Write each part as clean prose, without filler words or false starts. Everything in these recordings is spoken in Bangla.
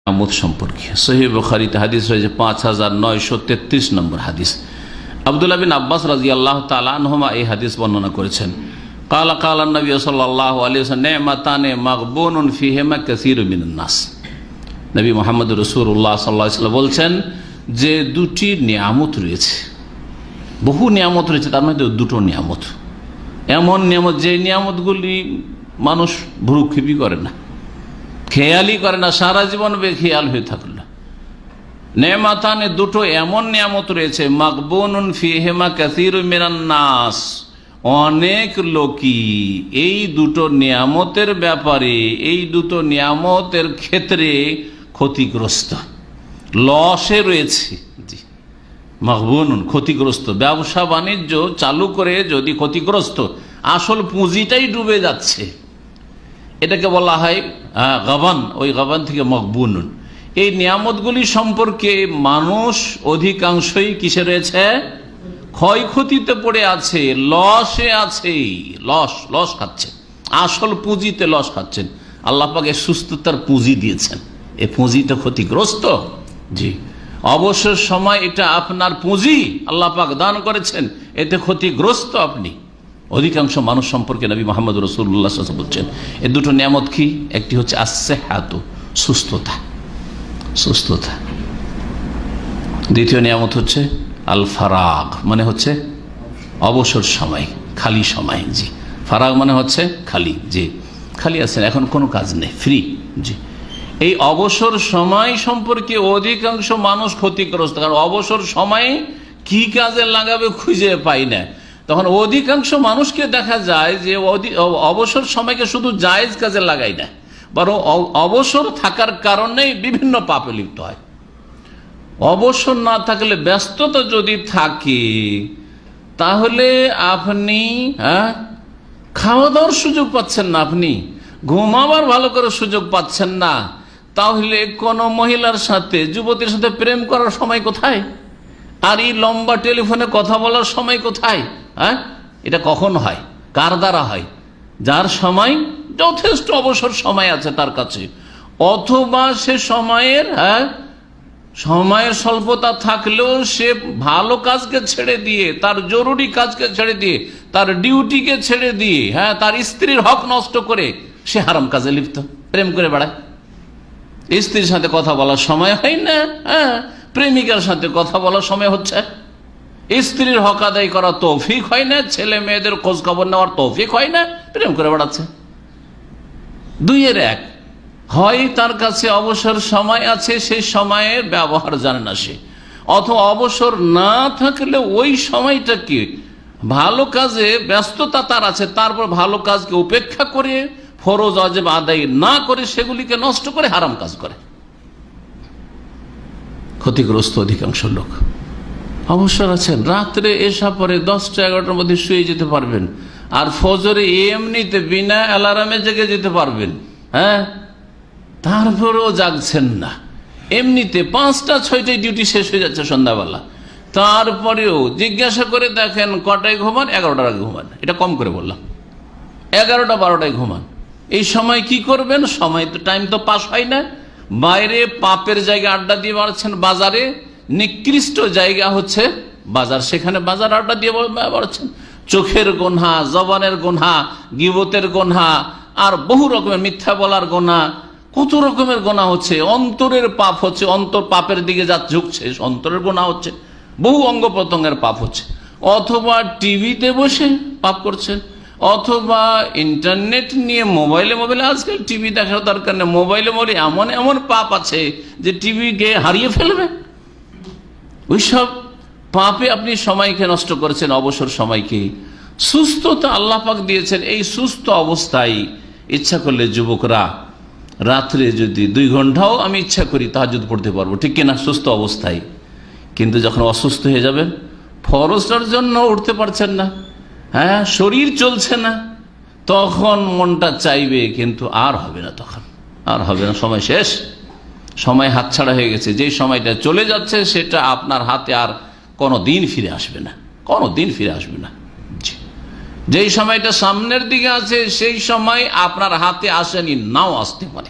নিয়ামত সম্পর্কে সহিহ বুখারীতে হাদিস রয়েছে 5933 নম্বর হাদিস। আব্দুল্লাহ বিন আব্বাস রাদিয়াল্লাহু তাআলা আনহুমা এই হাদিস বর্ণনা করেছেন। কালা কালা নবী সাল্লাল্লাহু আলাইহি ওয়াসাল্লাম নি'মাতানে মাগবুনুন ফিহিমা কাসীরুম মিনান নাস। নবী মুহাম্মদ রাসূলুল্লাহ সাল্লাল্লাহু আলাইহি ওয়াসাল্লাম বলছেন যে দুটি নিয়ামত রয়েছে, বহু নিয়ামত রয়েছে, তার মধ্যে দুটো নিয়ামত এমন নিয়ামত যে নিয়ামতগুলি মানুষ ভ্রুক্ষেপই করে না, খেয়ালই করে না, সারা জীবন বেখেয়াল হয়ে থাকলো। নেমাতানে দুটো এমন নিয়ামত রয়েছে, মাগবুনুন ফিহিমা কাসীরুম মিনান নাস, অনেক লোকই এই দুটো নিয়ামতের ব্যাপারে, এই দুটো নিয়ামতের ক্ষেত্রে ক্ষতিগ্রস্ত, লসে রয়েছে। জি, মাগবুনুন ক্ষতিগ্রস্ত, ব্যবসা বাণিজ্য চালু করে যদি ক্ষতিগ্রস্ত, আসল পুঁজিটাই ডুবে যাচ্ছে, এটাকে বলা হয় গাবান। ওই গাবান থেকে মাগবুনুন। এই নিয়ামতগুলি সম্পর্কে মানুষ অধিকাংশই কিসে রয়েছে? ক্ষয়ক্ষতিতে পড়ে আছে, লসে আছে, লস খাচ্ছে, আসল পুঁজিতে লস খাচ্ছেন। আল্লাহ পাক এই সুস্থতার পুঁজি দিয়েছেন, এই পুঁজিটা ক্ষতিগ্রস্ত। জি, অবসর সময় এটা আপনার পুঁজি আল্লাহ পাক দান করেছেন, এতে ক্ষতিগ্রস্ত আপনি। অধিকাংশ মানুষ সম্পর্কে নবী মুহাম্মদ রাসূলুল্লাহ সাল্লাল্লাহু আলাইহি ওয়াসাল্লাম বলছেন এই দুটো নিয়ামত কি? একটি হচ্ছে আস-সিহহাতু, সুস্থতা। দ্বিতীয় নিয়ামত হচ্ছে আল ফারাগ, মানে হচ্ছে অবসর সময়, খালি সময়। জি, ফারাগ মানে হচ্ছে খালি, জি খালি আছেন, এখন কোনো কাজ নেই, ফ্রি। জি, এই অবসর সময় সম্পর্কে অধিকাংশ মানুষ ক্ষতিগ্রস্ত, কারণ অবসর সময় কি কাজে লাগাবে খুঁজে পাই না। তখন অধিকাংশ মানুষকে দেখা যায় যে অবসর সময়কে শুধু জায়েজ কাজে লাগাই না, বরং অবসর থাকার কারণে বিভিন্ন পাপে লিপ্ত হয়। অবসর না থাকলে, ব্যস্ততা যদি থাকে, তাহলে আপনি খাওয়া দাওয়ার সুযোগ পাচ্ছেন না, আপনি ঘুমাবার ভালো করে সুযোগ পাচ্ছেন না, তাহলে কোনো মহিলার সাথে, যুবতীর সাথে প্রেম করার সময় কোথায়? আর এই লম্বা টেলিফোনে কথা বলার সময় কোথায়? এটা কখন হয়? কার দ্বারা হয়? যার সময় যথেষ্ট অবসর সময় আছে তার কাছে, অথবা সে সময়ের স্বল্পতা থাকলেও সে ভালো কাজকে ছেড়ে দিয়ে, তার জরুরি কাজকে ছেড়ে দিয়ে, তার ডিউটিকে ছেড়ে দিয়ে, তার স্ত্রীর হক নষ্ট করে সে হারাম কাজে লিপ্ত, প্রেম করে বেড়ায়। স্ত্রীর সাথে কথা বলার সময় হয় না, প্রেমিকার সাথে কথা বলার সময় হচ্ছে, স্ত্রীর হক আদায় করার তৌফিক হয় না, ছেলে মেয়েদের খোঁজ খবর নেওয়ার তৌফিক হয় না, প্রেম করে বেড়াচ্ছে। দুইয়ের এক, হয় তার কাছে অবসর সময় আছে, সেই সময়ের ব্যবহার জানে না সে, অথবা অবসর না থাকলে ওই সময়টাকে ভালো কাজে ব্যস্ততা তার আছে, তারপর ভালো কাজকে উপেক্ষা করে, ফরজ ওয়াজিব আদায় না করে সেগুলিকে নষ্ট করে হারাম কাজ করে। ক্ষতিগ্রস্ত অধিকাংশ লোক। অবসর আছেন, রাত্রে এসা পরে 10টা-11টার মধ্যে শুয়ে যেতে পারবেন, আর ফজরে এমনিতে বিনা অ্যালার্মে জেগে যেতে পারবেন, তারপরেও জাগছেন না। এমনিতে 5টা-6টায় ডিউটি শেষ হয়ে যাচ্ছে সন্ধ্যাবেলা, তারপরেও জিজ্ঞাসা করে দেখেন কটায় ঘুমান? 11টার আগে ঘুমান। এটা কম করে বললাম, 11টা-12টায় ঘুমান। এই সময় কি করবেন? সময় তো, টাইম তো পাস হয় না। বাইরে পাপের জায়গা আড্ডা দিয়ে বাড়াচ্ছেন, বাজারে নিকৃষ্ট জায়গা হচ্ছে বাজার, সেখানে বাজার আড্ডা দিয়ে বাড়াচ্ছেন। চোখের গোনা, জবানের গোনা, গীবতের গোনা, আর বহু রকমের মিথ্যা বলার গোনা, কত রকমের গোনা হচ্ছে। অন্তরের পাপ হচ্ছে, অন্তর পাপের দিকে যা ঝুঁকছে, অন্তরের গোনা হচ্ছে, বহু অঙ্গ প্রত্যঙ্গের পাপ হচ্ছে। অথবা টিভিতে বসে পাপ করছেন, অথবা ইন্টারনেট নিয়ে মোবাইলে, আজকাল টিভি দেখার দরকার নেই, মোবাইলে এমন পাপ আছে যে টিভিকে হারিয়ে ফেলবে। ওইসব পাপে আপনি সময়কে নষ্ট করেছেন, অবসর সময়কে। সুস্থতা আল্লাহ পাক দিয়েছেন, এই সুস্থ অবস্থায় ইচ্ছা করলে যুবকরা রাত্রে যদি 2 ঘন্টাও আমি ইচ্ছা করি তাহাজ্জুদ পড়তে পারবো, ঠিক কিনা? সুস্থ অবস্থায়। কিন্তু যখন অসুস্থ হয়ে যাবেন, ফরজটার জন্য উঠতে পারছেন না, শরীর চলছে না, তখন মনটা চাইবে, কিন্তু আর হবে না, তখন আর হবে না, সময় শেষ, সময় হাতছাড়া হয়ে গেছে। যে সময়টা চলে যাচ্ছে সেটা আপনার হাতে আর কোনোদিন ফিরে আসবে না, কোনোদিন ফিরে আসবে না। যেই সময়টা সামনের দিকে আছে সেই সময় আপনার হাতে আসেনি, নাও আসতে পারে।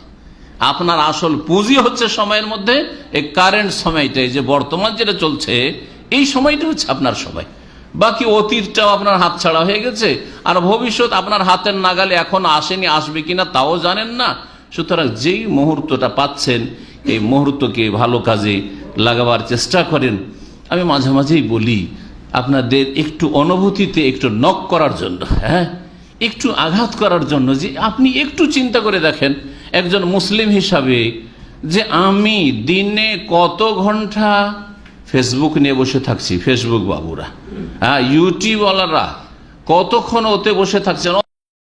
আপনার আসল পুঁজি হচ্ছে সময়ের মধ্যে এই কারেন্ট সময়টাই, যে বর্তমান যেটা চলছে এই সময়টা হচ্ছে আপনার সময়। বাকি অতীতটাও আপনার হাত ছাড়া হয়ে গেছে, আর ভবিষ্যৎ আপনার হাতের নাগালে এখন আসেনি, আসবে কিনা তাও জানেন না। সুতরাং যেই মুহূর্তটা পাচ্ছেন এই মুহূর্তকে ভালো কাজে লাগাবার চেষ্টা করেন। আমি মাঝে মাঝেই বলি আপনাদের একটু অনুভূতিতে একটু নক করার জন্য, হ্যাঁ, একটু আঘাত করার জন্য, যে আপনি একটু চিন্তা করে দেখেন একজন মুসলিম হিসাবে যে আমি দিনে কত ঘন্টা ফেসবুক নিয়ে বসে থাকছি। ফেসবুক বাবুরা, হ্যাঁ, ইউটিউবওয়ালারা কতক্ষণ ওতে বসে থাকছেন,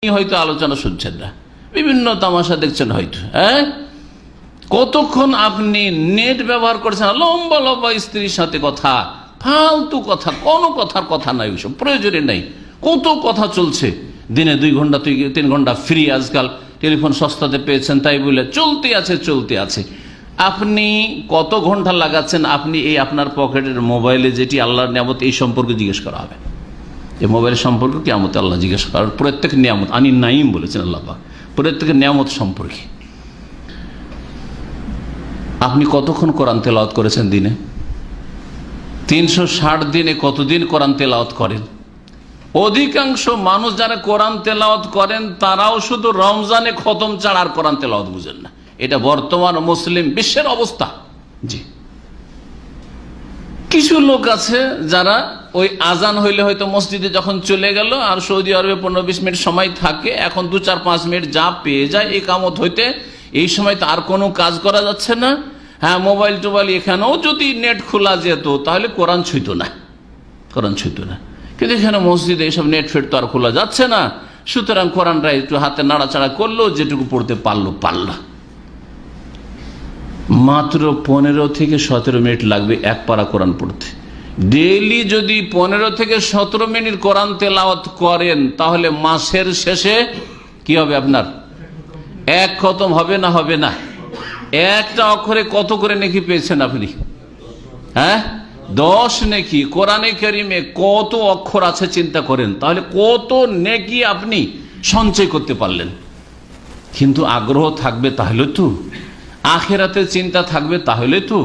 হয়তো আলোচনা শুনছেন না, বিভিন্ন তামাশা দেখছেন হয়তো, হ্যাঁ, কতক্ষণ আপনি নেট ব্যবহার করছেন, লম্বা লম্বা স্ত্রীর সাথে কথা, ফালতু কথা, কোনো কথার কথা নাই, ওইসব প্রয়োজনে নাই, কত কথা চলছে। দিনে 2 ঘন্টা 3 ঘন্টা ফ্রি, আজকাল টেলিফোন সস্তাতে পেয়েছেন তাই বলে চলতে আছে। আপনি কত ঘন্টা লাগাচ্ছেন আপনি এই আপনার পকেটের মোবাইলে, যেটি আল্লাহর নিয়ামত, এই সম্পর্কে জিজ্ঞেস করা হবে। এই মোবাইলের সম্পর্কে কিয়ামতে আল্লাহ জিজ্ঞেস করার, প্রত্যেক নিয়ামত, আনি নাইম বলেছেন আল্লাহ পাক, প্রত্যেক নিয়ামত সম্পর্কে। আপনি কতক্ষণ কোরআন তেলাওয়াত করেছেন দিনে? 360 দিনে কতদিন কোরআন তেলাওয়াত করেন? অধিকাংশ মানুষ যারা কোরআন তেলাওয়াত করেন তারাও শুধু রমজানে খতম ছাড়া আর কোরআন তেলাওয়াত বুঝেন না। এটা বর্তমান মুসলিম বিশ্বের অবস্থা। জি, কিছু লোক আছে যারা ওই আজান হইলে হয়তো মসজিদে যখন চলে গেল, আর সৌদি আরবে 15-20 মিনিট সময় থাকে, এখন 2-4-5 মিনিট যা পেয়ে যায় ইকামত হইতে, এই সময় তো আর কোনো কাজ করা যাচ্ছে না। হ্যাঁ, মোবাইল টোবাইল, এখানেও যদি নেট খোলা যেত তাহলে কোরআন ছুঁইত না। কিন্তু এখানে মসজিদে এইসব নেট ফেট তো আর খোলা যাচ্ছে না, সুতরাং কোরআনটা একটু হাতে নাড়াচাড়া করলো, যেটুকু পড়তে পারলো। মাত্র 15 থেকে 17 মিনিট লাগবে এক পারা কোরআন পড়তে। ডেইলি যদি 15 থেকে 17 মিনিট কোরআন তেলাওয়াত করেন তাহলে মাসের শেষে কি হবে আপনার? 1 খতম হবে না? একটা অক্ষরে কত করে নেকি পেয়েছেন আপনি? হ্যাঁ, 10 নেকি। কোরআনে কারিমে কত অক্ষর আছে চিন্তা করেন, তাহলে কত নেকি আপনি সঞ্চয় করতে পারলেন। কিন্তু আগ্রহ থাকবে তাহলে তো, আখিরাতের চিন্তা থাকবে তাহলে তো,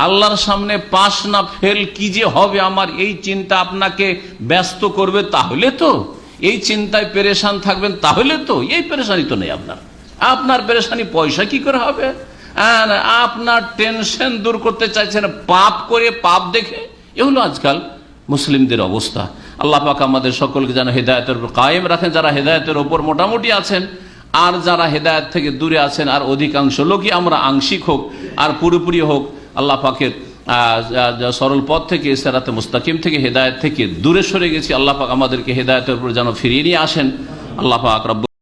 আল্লাহর সামনে পাস না ফেল কি যে হবে আমার, এই চিন্তা আপনাকে ব্যস্ত করবে তাহলে তো, এই চিন্তায় পেরেশান থাকবেন তাহলে তো। এই পেরেশানি তো নেই আপনার পেরেশানি পয়সা কি করে হবে, আর আপনার টেনশন দূর করতে চাইছেন পাপ করে, পাপ দেখে। এ হলো আজকাল মুসলিমদের অবস্থা। আল্লাহ পাক আমাদের সকলকে যেন হেদায়েতের উপর কায়েম রাখেন, যারা হেদায়েতের উপর মোটামুটি আছেন, আর যারা হেদায়েত থেকে দূরে আছেন, আর অধিকাংশ লোকই আমরা আংশিক হোক আর পুরোপুরি হোক আল্লাহ পাকের সরল পথ থেকে, সিরাতে মুস্তাকিম থেকে, হেদায়েত থেকে দূরে সরে গেছি। আল্লাহ পাক আমাদেরকে হেদায়েতের উপর যেন ফিরিয়ে নিয়ে আসেন। আল্লাহ পাক রব্বুল